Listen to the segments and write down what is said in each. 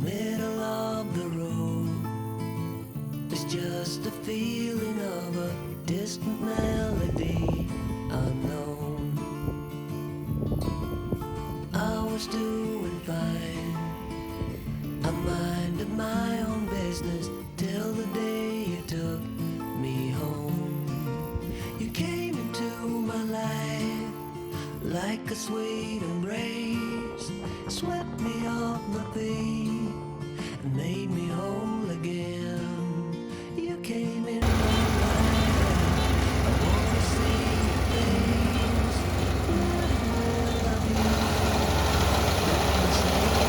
middle of the road. It's just a feeling of a distant melody unknown. I was doing fine, I minded my own business till the day you took me home. You came into my life like a sweet embrace, swept me off my feet and made me whole again. You came in my life, I wanna see your face. When will I be the same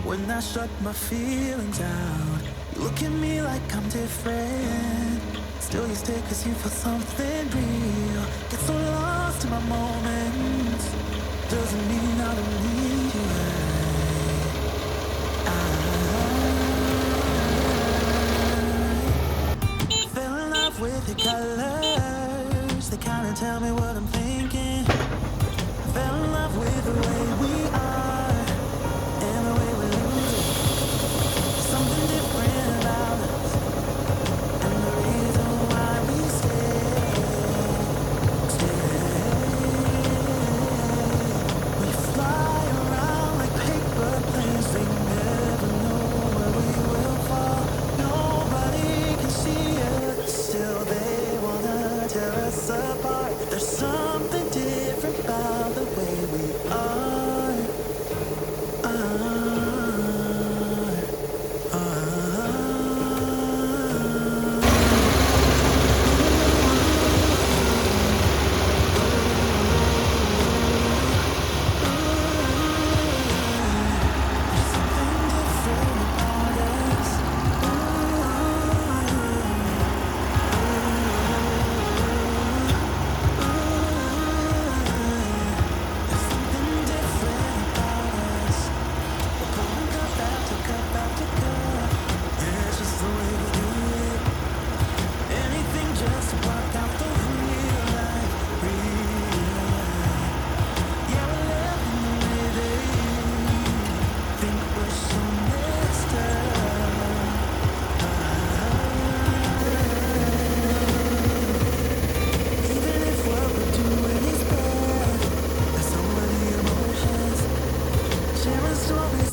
when I shut my feelings out? You look at me like I'm different. Still you stay cause you feel something real. Get so lost in my moments. Doesn't mean I don't need you. I fell in love with your colors. They kinda tell me what I'm thinking. I fell in love with the way we are. Something different about us, and the reason why we stay. We fly around like paper planes. They never know where we will fall. Nobody can see us, still they want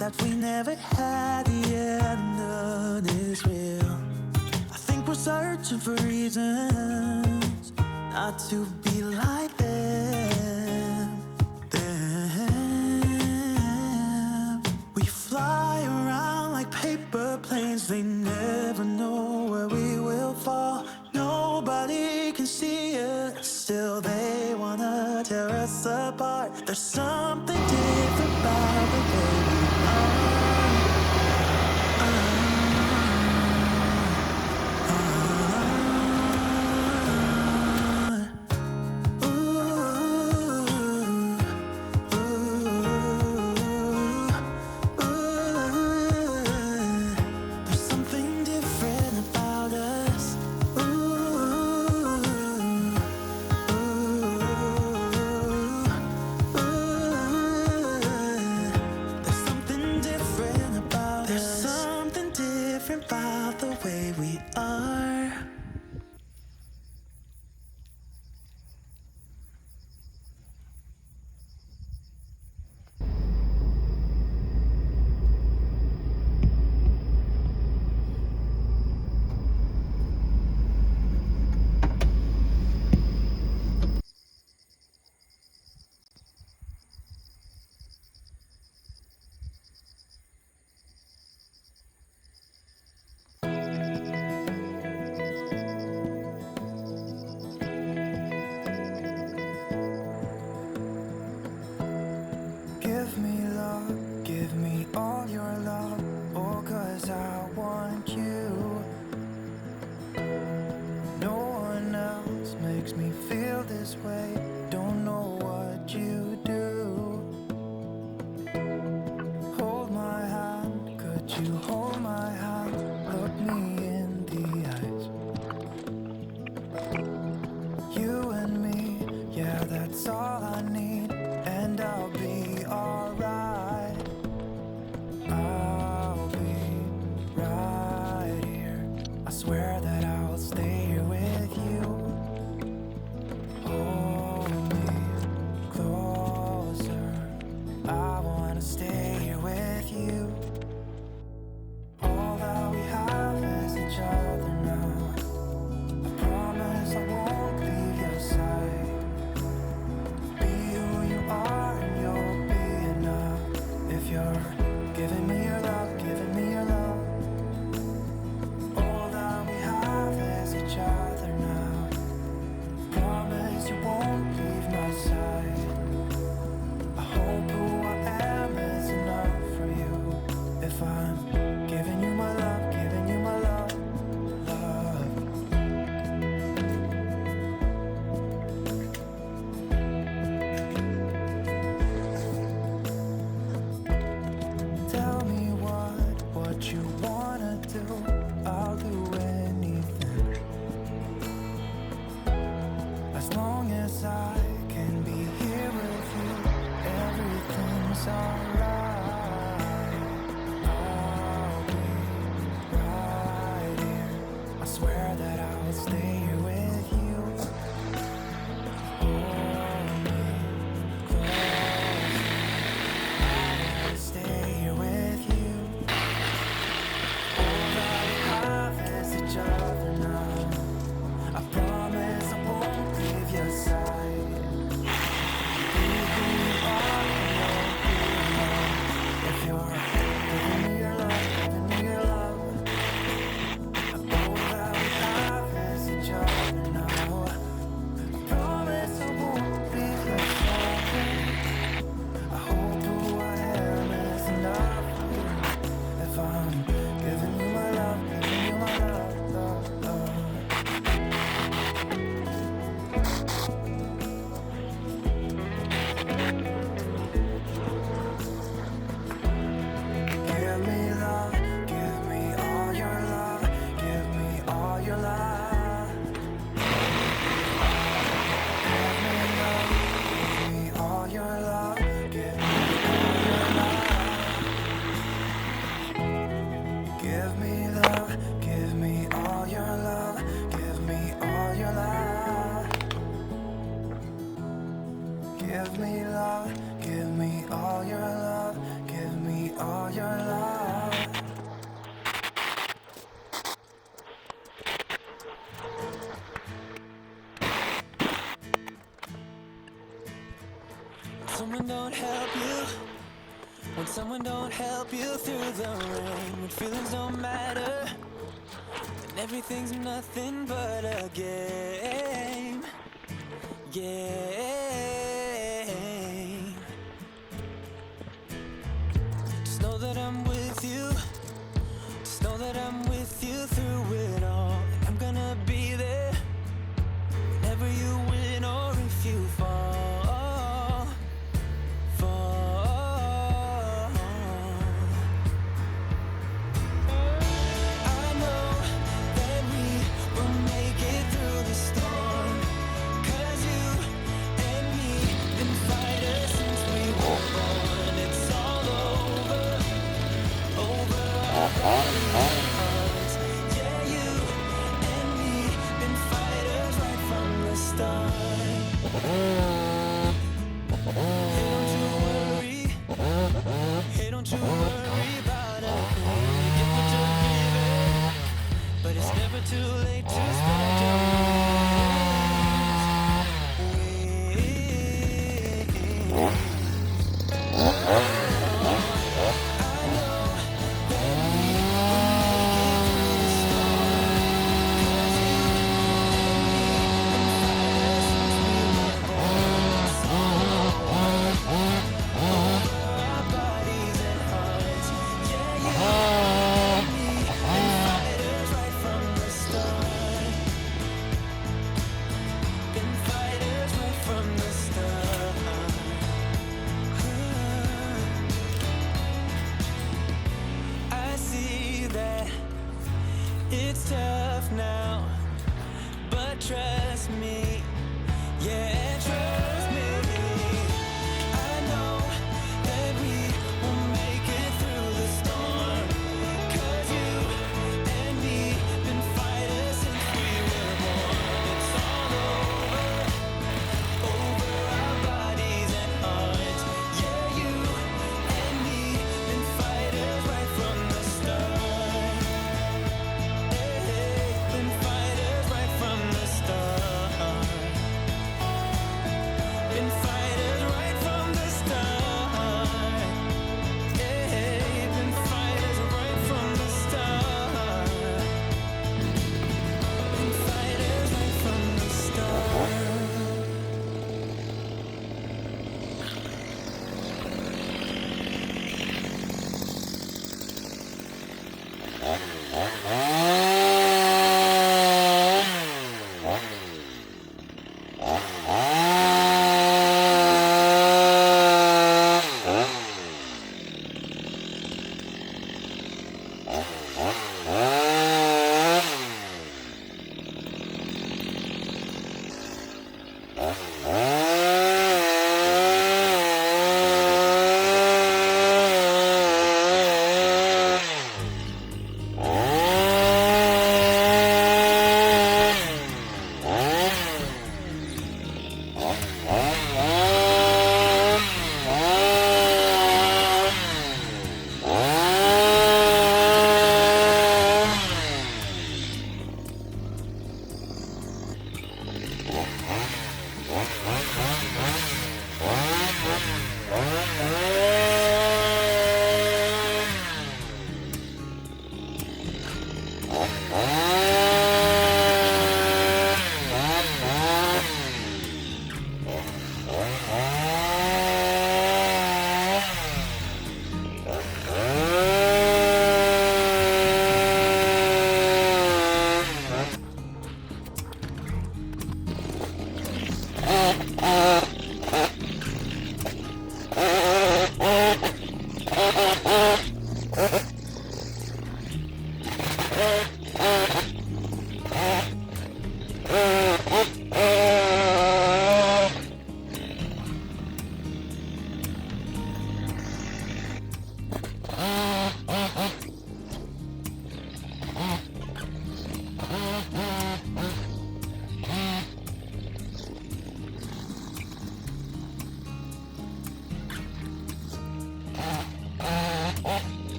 that we never had the end of this real. I think we're searching for reasons not to be like them. We fly around like paper planes, they never know where we will fall. Nobody can see us, still they wanna tear us apart. There's something different about the way we There's something different about us. There's something different about us. There's something different about the way we are. Give me love, give me all your love, oh 'cause I want you. No one else makes me feel this way, don't know what you do. Hold my hand, could you hold my hand, look me in the eyes. You and me, yeah, that's all I need, and I'll be alright. I'll be right here. I swear that I'll stay here with you. Hold me closer. I wanna stay here with you. All that we have is each other now. I promise I won't leave your side. Be who you are and you'll be enough. If you're giving me your love, giving me your love. All that we have is each other now. Promise you won't leave my side. I hope who I am is enough for you. If I'm giving you my love, giving you my love, love. Tell me what you wanna do. I'll do anything. As long as I can be here with you, everything's alright. I'll be right here. I swear that I'll stay here with you. Hold me close. I'll stay here with you. All that we have is each other now. I promise I won't leave your side. Be who you are and you'll be enough. If you're giving me your love, giving me your love. All that we have is each other now. I promise I won't leave your side. I hope who I am is enough for you. If I'm giving you my love, giving you my love, love, love. Give me love, give me all your love, give me all your love. Give me love, give me all your love, give me all your love. Give me love, give me all your love, give me all your love. Give me love, give me all your love, give me all your love. Someone don't help you, when someone don't help you through the rain, when feelings don't matter, and everything's nothing but a game. Just know that I'm with you, just know that I'm with you through it all. I'm gonna be there whenever you win or if you fall. It's tough now, but trust me, yeah, trust me. I know that we will make it through the storm, 'cause you and me been fighters since we were born. It's all over our bodies and hearts. Yeah, you and me been fighters right from the start. Been fighters right from the start.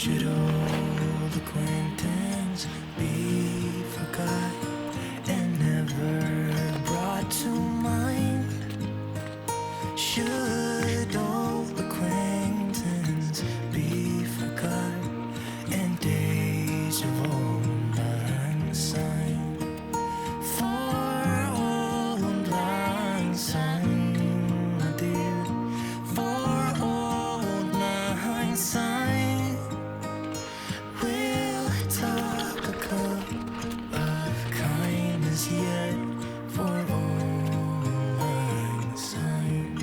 Should old acquaintance be forgot and never brought to mind? Should old acquaintance be forgot and days of old lang syne? For old lang syne, my dear, for old lang syne. Yet for all lang syne.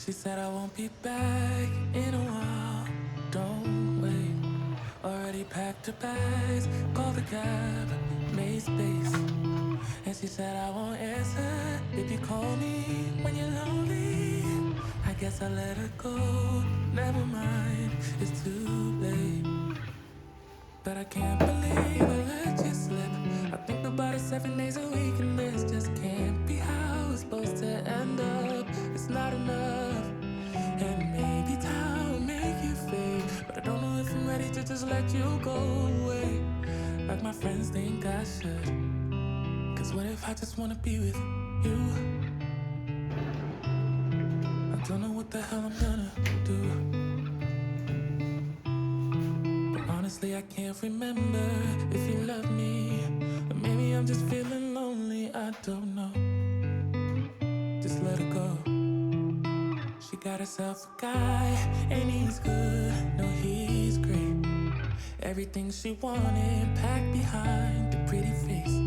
She said I won't be back in a while, don't wait. Already packed her bags, called the cab, made space. And she said I won't answer if you call me when you're lonely. I guess I let her go, never mind, it's too late. But I can't believe I let you slip. I think about it 7 days a week, and this just can't be how it's supposed to end up. It's not enough, and maybe time will make you fade, but I don't know if I'm ready to just let you go away like my friends think I should. Cause what if I just wanna be with you? I don't know what the hell I'm gonna do. Honestly, I can't remember if you love me, or maybe I'm just feeling lonely, I don't know. Just let her go. She got herself a guy, and he's good, no he's great. Everything she wanted packed behind the pretty face.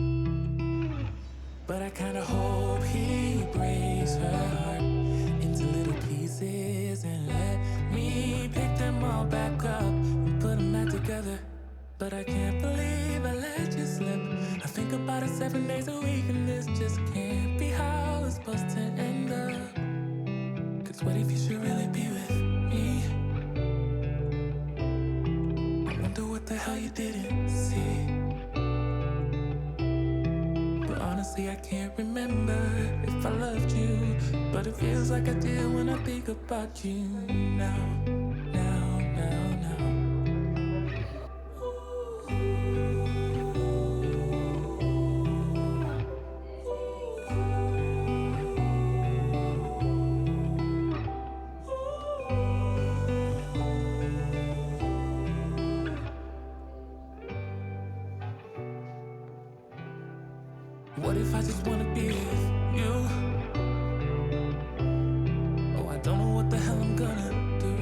But I kinda hope he breaks her heart into little pieces and let me pick them all back up and put them back together. But I can't believe I let you slip. I think about it 7 days a week, and this just can't be how it's supposed to end up. Cause what if you should really be with me? I wonder what the hell you didn't see. But honestly, I can't remember if I loved you, but it feels like I did when I think about you now. What if I just wanna be with you? Oh, I don't know what the hell I'm gonna do.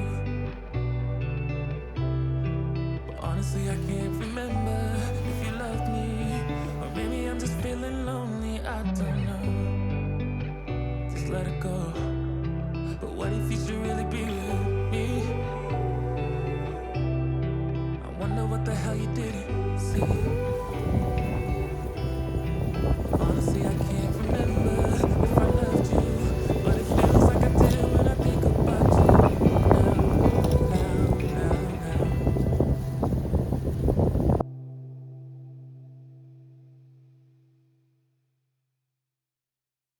But honestly, I can't remember if you loved me, or maybe I'm just feeling lonely, I don't know. Just let it go. But what if you should really be with me? I wonder what the hell you didn't see. Honestly, I can't remember